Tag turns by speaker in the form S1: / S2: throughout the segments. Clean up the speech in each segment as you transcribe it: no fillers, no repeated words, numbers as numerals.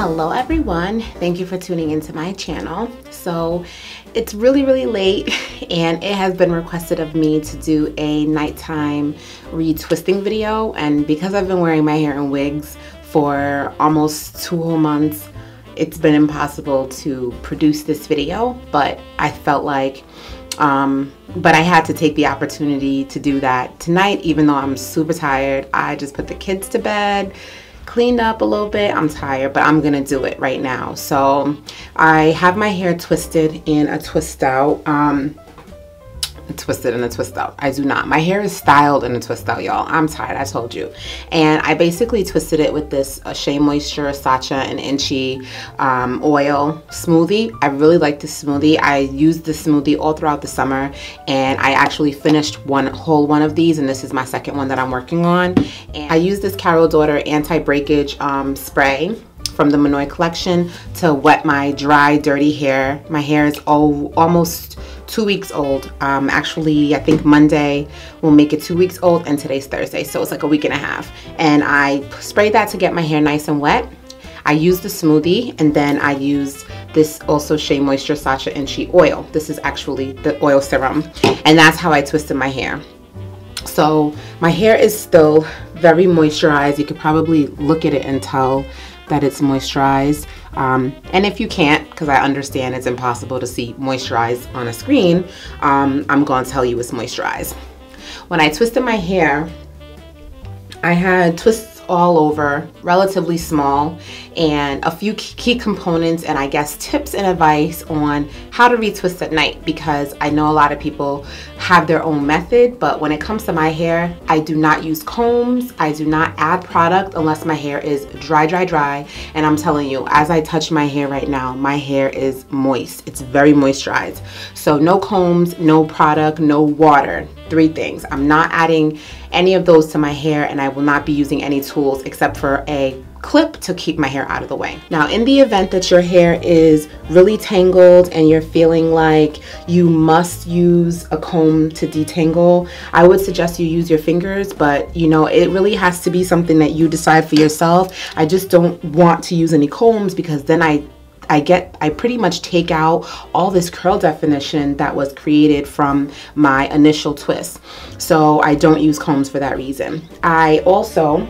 S1: Hello everyone, thank you for tuning into my channel. So it's really late and it has been requested of me to do a nighttime retwisting video, and because I've been wearing my hair in wigs for almost 2 whole months, it's been impossible to produce this video, but I felt like but I had to take the opportunity to do that tonight, even though I'm super tired. I just put the kids to bed, cleaned up a little bit. I'm tired, but I'm gonna do it right now. So I have my hair twisted in a twist out. Twisted in a twist out. I do not. My hair is styled in a twist out, y'all. I'm tired, I told you. And I basically twisted it with this Shea Moisture, Sacha, and Inchi oil smoothie. I really like this smoothie. I used this smoothie all throughout the summer, and I actually finished one of these, and this is my second one that I'm working on. And I used this Karol daughter anti-breakage spray from the Manoy collection to wet my dry, dirty hair. My hair is almost 2 weeks old. Actually, I think Monday will make it 2 weeks old, and today's Thursday, so it's like a week and a half. And I sprayed that to get my hair nice and wet. I used the smoothie, and then I used this also Shea Moisture Sacha Inchi oil. This is actually the oil serum, and that's how I twisted my hair. So my hair is still very moisturized. You could probably look at it and tell that it's moisturized, and if you can't, because I understand it's impossible to see moisturized on a screen, I'm going to tell you it's moisturized. When I twisted my hair, I had twists all over, relatively small, and a few key components and I guess tips and advice on how to retwist at night, because I know a lot of people have their own method, but when it comes to my hair, I do not use combs. I do not add product unless my hair is dry, and I'm telling you, as I touch my hair right now, my hair is moist. It's very moisturized. So no combs, no product, no water. 3 things. I'm not adding any of those to my hair, and I will not be using any tools except for a clip to keep my hair out of the way. Now, in the event that your hair is really tangled and you're feeling like you must use a comb to detangle, I would suggest you use your fingers, but you know, it really has to be something that you decide for yourself. I just don't want to use any combs, because then I pretty much take out all this curl definition that was created from my initial twist. So I don't use combs for that reason. I also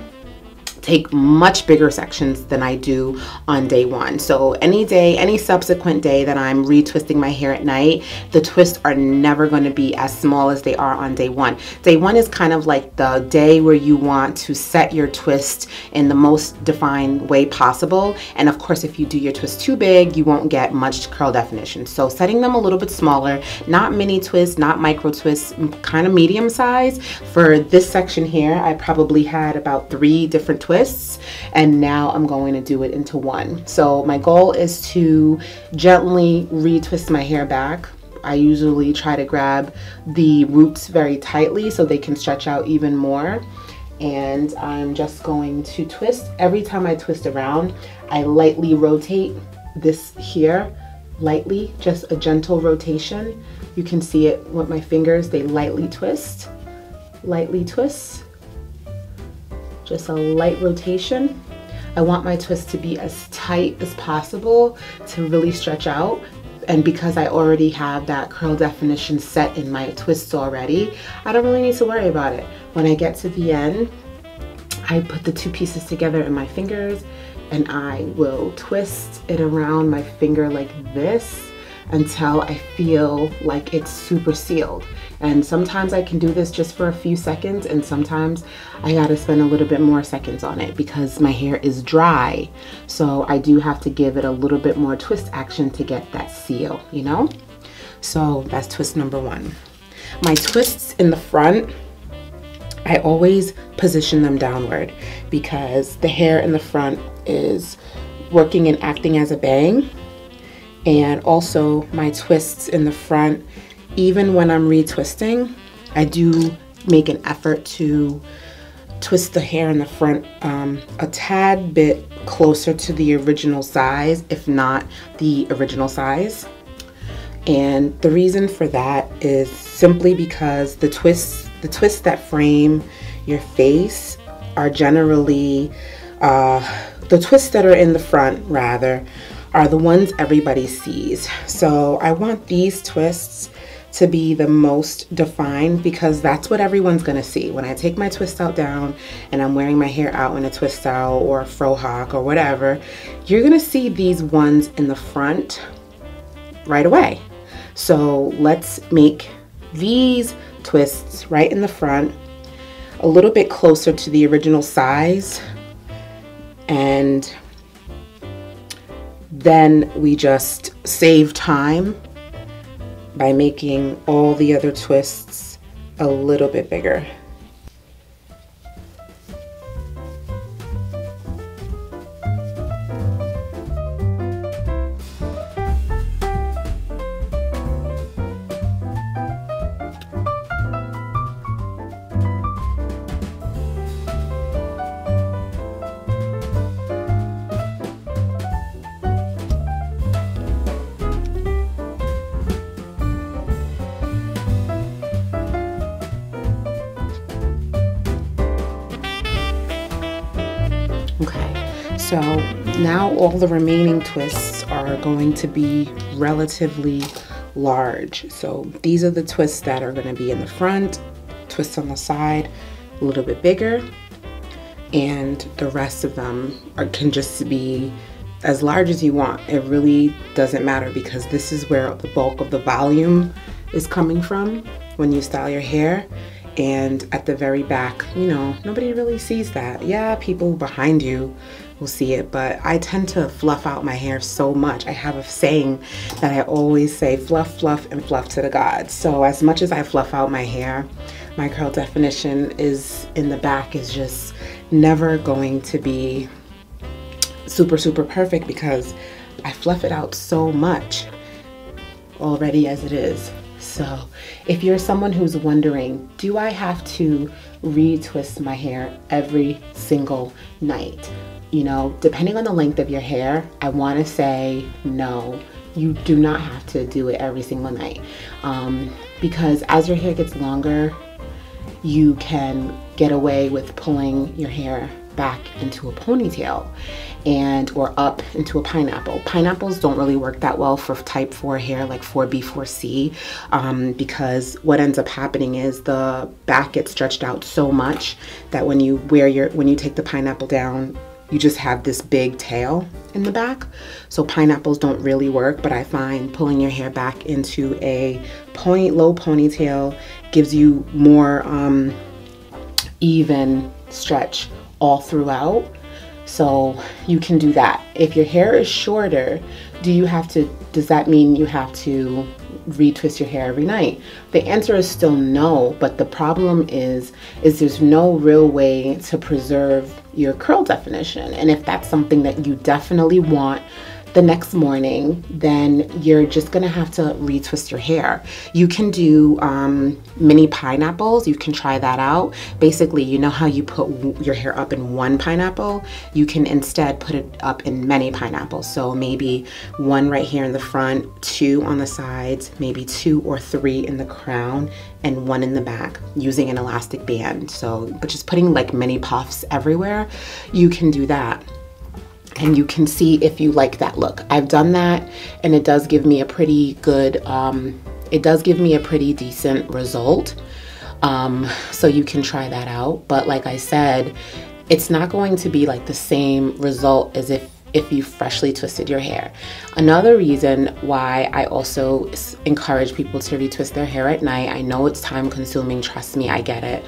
S1: take much bigger sections than I do on day 1. So any subsequent day that I'm retwisting my hair at night, the twists are never going to be as small as they are on day 1. Day 1 is kind of like the day where you want to set your twist in the most defined way possible. And of course, if you do your twist too big, you won't get much curl definition. So setting them a little bit smaller, not mini twists, not micro twists, kind of medium size. For this section here, I probably had about 3 different twists, and now I'm going to do it into 1. So my goal is to gently retwist my hair back. I usually try to grab the roots very tightly so they can stretch out even more. And I'm just going to twist. Every time I twist around, I lightly rotate this here, lightly, just a gentle rotation. You can see it with my fingers. They lightly twist, just a light rotation. I want my twist to be as tight as possible to really stretch out. And because I already have that curl definition set in my twists already, I don't really need to worry about it. When I get to the end, I put the 2 pieces together in my fingers, and I will twist it around my finger like this until I feel like it's super sealed. And sometimes I can do this just for a few seconds, and sometimes I gotta spend a little bit more seconds on it because my hair is dry. So I do have to give it a little bit more twist action to get that seal, you know? So that's twist number 1. My twists in the front, I always position them downward because the hair in the front is working and acting as a bang. And also my twists in the front, even when I'm retwisting, I do make an effort to twist the hair in the front a tad bit closer to the original size, if not the original size. And the reason for that is simply because the twists that frame your face are generally the twists that are in the front rather are the ones everybody sees. So I want these twists to be the most defined because that's what everyone's gonna see. When I take my twist out down and I'm wearing my hair out in a twist out or a frohawk or whatever, you're gonna see these ones in the front right away. So let's make these twists right in the front, a little bit closer to the original size, and then we just save time by making all the other twists a little bit bigger. Okay, so now all the remaining twists are going to be relatively large. So these are the twists that are going to be in the front, twists on the side, a little bit bigger, and the rest of them can just be as large as you want. It really doesn't matter because this is where the bulk of the volume is coming from when you style your hair. And at the very back, you know, nobody really sees that. Yeah, people behind you will see it, but I tend to fluff out my hair so much. I have a saying that I always say, fluff, fluff, and fluff to the gods. So as much as I fluff out my hair, my curl definition is in the back is just never going to be super, super perfect because I fluff it out so much already as it is. So if you're someone who's wondering, do I have to retwist my hair every single night? You know, depending on the length of your hair, I want to say no, you do not have to do it every single night. Because as your hair gets longer, you can get away with pulling your hair back into a ponytail or up into a pineapple. Pineapples don't really work that well for type 4 hair like 4B, 4C, because what ends up happening is the back gets stretched out so much that when you take the pineapple down, you just have this big tail in the back. So pineapples don't really work, but I find pulling your hair back into a low ponytail gives you more even stretch all throughout. So you can do that. If your hair is shorter, does that mean you have to retwist your hair every night? The answer is still no, but the problem is there's no real way to preserve your curl definition. And if that's something that you definitely want the next morning, then you're just gonna have to retwist your hair. You can do mini pineapples. You can try that out. Basically, you know how you put your hair up in one pineapple? You can instead put it up in many pineapples. So maybe one right here in the front, 2 on the sides, maybe 2 or 3 in the crown, and 1 in the back using an elastic band. So, but just putting like mini puffs everywhere, you can do that. And you can see if you like that look. I've done that and it does give me a pretty good, it does give me a pretty decent result. So you can try that out. But like I said, it's not going to be like the same result as if you freshly twisted your hair. Another reason why I also encourage people to retwist their hair at night, I know it's time consuming, trust me, I get it.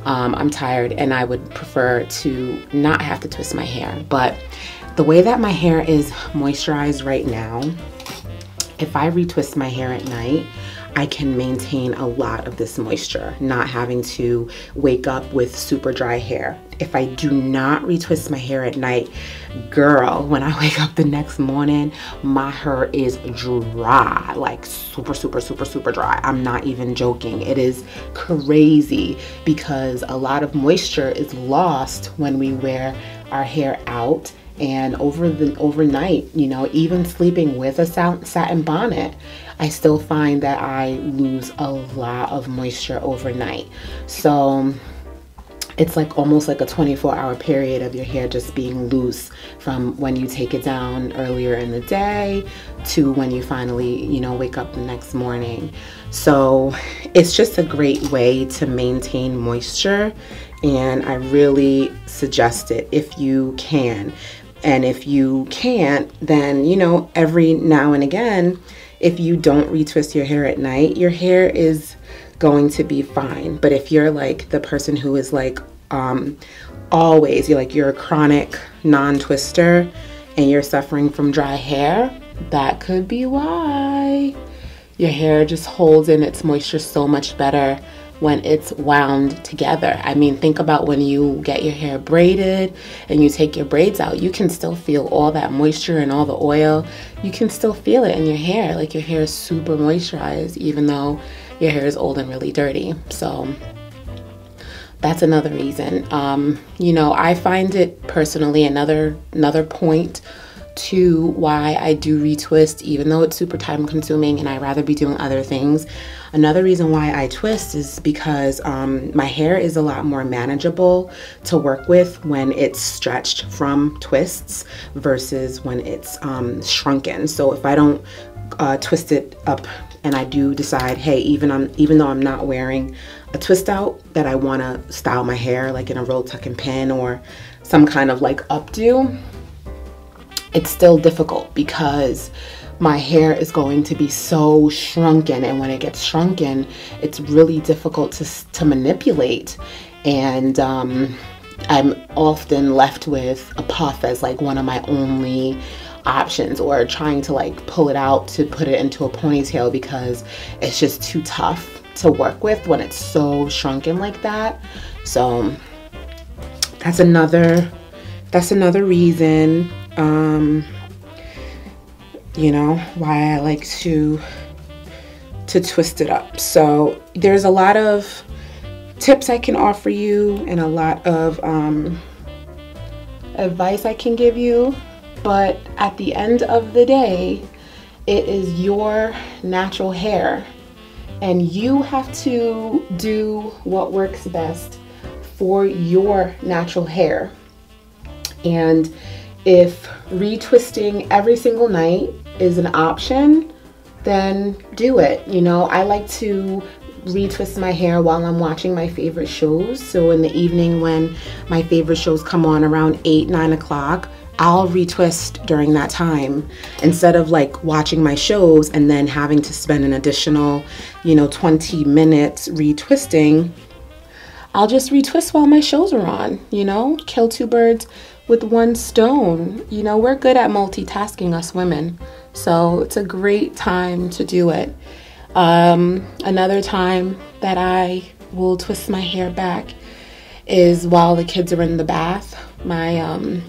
S1: I'm tired and I would prefer to not have to twist my hair, but the way that my hair is moisturized right now, if I retwist my hair at night, I can maintain a lot of this moisture, not having to wake up with super dry hair. If I do not retwist my hair at night, girl, when I wake up the next morning, my hair is dry, like super, super, super, super dry. I'm not even joking. It is crazy because a lot of moisture is lost when we wear our hair out. And overnight, you know, even sleeping with a satin bonnet, I still find that I lose a lot of moisture overnight. So it's like almost like a 24-hour period of your hair just being loose from when you take it down earlier in the day to when you finally, you know, wake up the next morning. So it's just a great way to maintain moisture, and I really suggest it if you can. And if you can't, then, you know, every now and again, if you don't retwist your hair at night, your hair is going to be fine. But if you're like the person who is like always, you're a chronic non-twister and you're suffering from dry hair, that could be why. Your hair just holds in its moisture so much better when it's wound together. I mean, think about when you get your hair braided and you take your braids out, you can still feel all that moisture and all the oil. You can still feel it in your hair. Like, your hair is super moisturized even though your hair is old and really dirty. So that's another reason. You know, I find it personally another point to why I do retwist, even though it's super time consuming and I'd rather be doing other things. Another reason why I twist is because my hair is a lot more manageable to work with when it's stretched from twists versus when it's shrunken. So if I don't twist it up and I do decide, hey, even though I'm not wearing a twist out, that I want to style my hair like in a roll, tuck and pin or some kind of like updo, it's still difficult because my hair is going to be so shrunken, and when it gets shrunken, it's really difficult to manipulate, and I'm often left with a puff as like one of my only options, or trying to like pull it out to put it into a ponytail because it's just too tough to work with when it's so shrunken like that. So that's another reason, you know, why I like to twist it up. So there's a lot of tips I can offer you and a lot of advice I can give you, but at the end of the day, it is your natural hair, and you have to do what works best for your natural hair. And if retwisting every single night is an option, then do it. You know, I like to retwist my hair while I'm watching my favorite shows. So in the evening when my favorite shows come on around 8, 9 o'clock, I'll retwist during that time instead of like watching my shows and then having to spend an additional, you know, 20 minutes retwisting. I'll just retwist while my shows are on, you know, kill two birds with one stone. You know, we're good at multitasking, us women. So it's a great time to do it. Another time that I will twist my hair back is while the kids are in the bath. My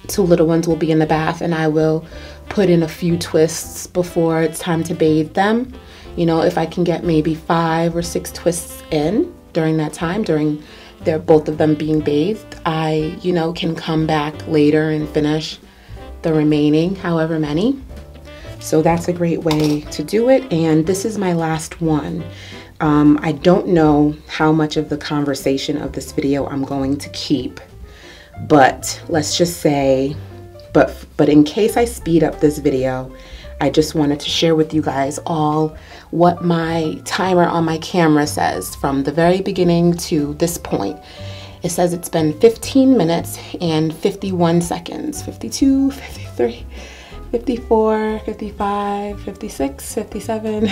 S1: two little ones will be in the bath, and I will put in a few twists before it's time to bathe them. You know, if I can get maybe 5 or 6 twists in during that time, during both of them being bathed, I, you know, can come back later and finish the remaining however many. So that's a great way to do it. And this is my last one. I don't know how much of the conversation of this video I'm going to keep, but let's just say, but in case I speed up this video, I just wanted to share with you guys all what my timer on my camera says from the very beginning to this point. It says it's been 15 minutes and 51 seconds, 52, 53, 54, 55, 56, 57,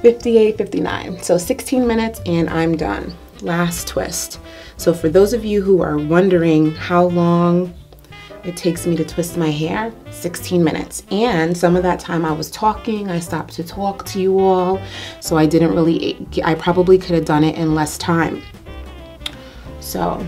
S1: 58, 59. So 16 minutes and I'm done. Last twist. So for those of you who are wondering how long it takes me to twist my hair, 16 minutes. And some of that time I was talking, I stopped to talk to you all. So I didn't really, I probably could have done it in less time. So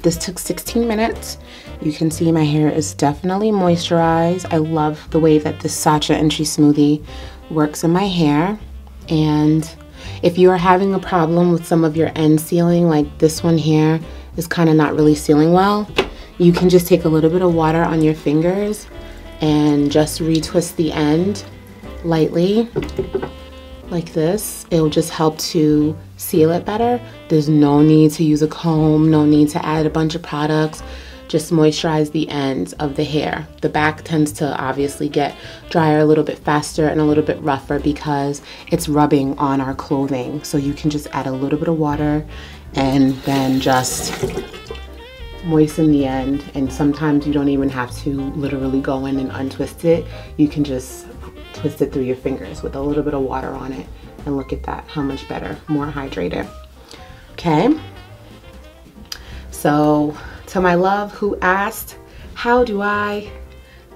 S1: this took 16 minutes. You can see my hair is definitely moisturized. I love the way that this Sacha and She Smoothie works in my hair. And if you are having a problem with some of your end sealing, like this one here is kind of not really sealing well, you can just take a little bit of water on your fingers and just retwist the end lightly like this. It will just help to seal it better. There's no need to use a comb, no need to add a bunch of products. Just moisturize the ends of the hair. The back tends to obviously get drier a little bit faster and a little bit rougher because it's rubbing on our clothing. So you can just add a little bit of water and then just moisten the end. And sometimes you don't even have to literally go in and untwist it. You can just twist it through your fingers with a little bit of water on it. And look at that, how much better, more hydrated. Okay, so to my love who asked, how do I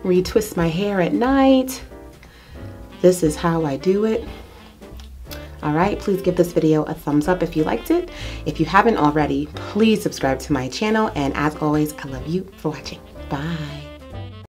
S1: retwist my hair at night? This is how I do it. All right, please give this video a thumbs up if you liked it. If you haven't already, please subscribe to my channel. And as always, I love you for watching. Bye.